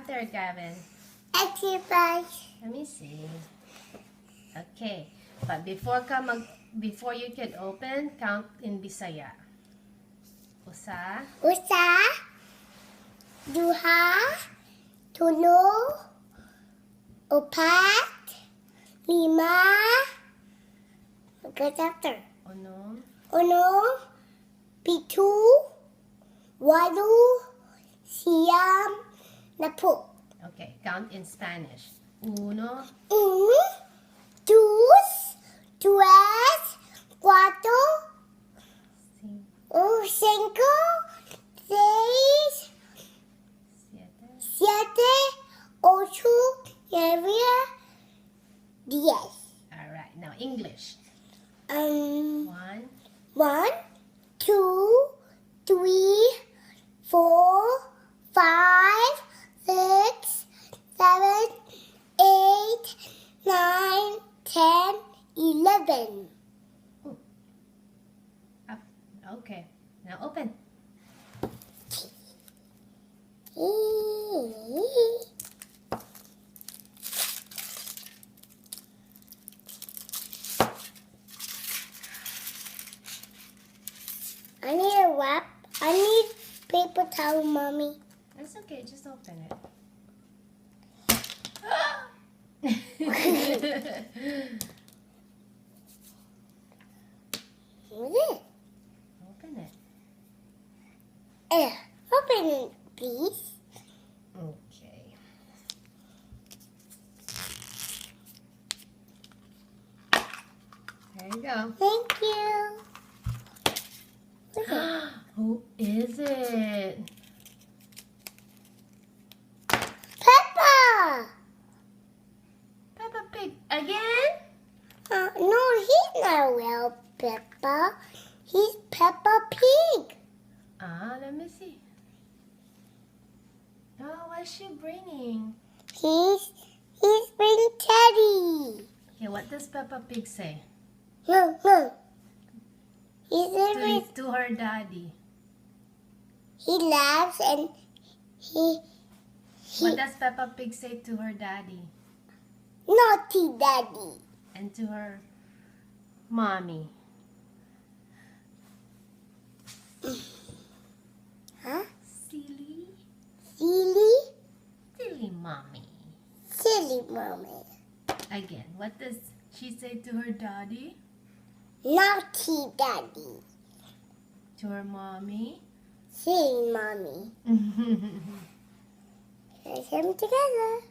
have there, Gavin? Exercise. Let me see. Okay. But before you can open, count in Bisaya. Usa, Usa. Duha. Tulo. Opat. Lima. What's after? unom, Uno. Pitu. Walo. Siyam. Napu. Okay, count in Spanish. Uno, Dos. Tres. Cuatro. Cinco. Seis. siete. 7, 8, 9, 10. Alright, now English. 1, One, 2, 3, 4, 5, 6, 7, 8, 9, 10, 11. up. Okay, now open. I need a wrap. I need paper towel, Mommy. That's okay, just open it. What is it? Open it. Open it, please. Okay. There you go. Thank you. Who is it? Peppa! Peppa Pig again? No, he's not real Peppa. He's Peppa Pig. Let me see. Oh, what's she bringing? He's bringing Teddy. Okay, what does Peppa Pig say? No. He's To her daddy. He laughs and he What does Peppa Pig say to her daddy? naughty daddy. And to her mommy? Huh? Silly. Silly mommy. Silly mommy. Again, what does she say to her daddy? Naughty daddy. To her mommy? Silly mommy. Put them together.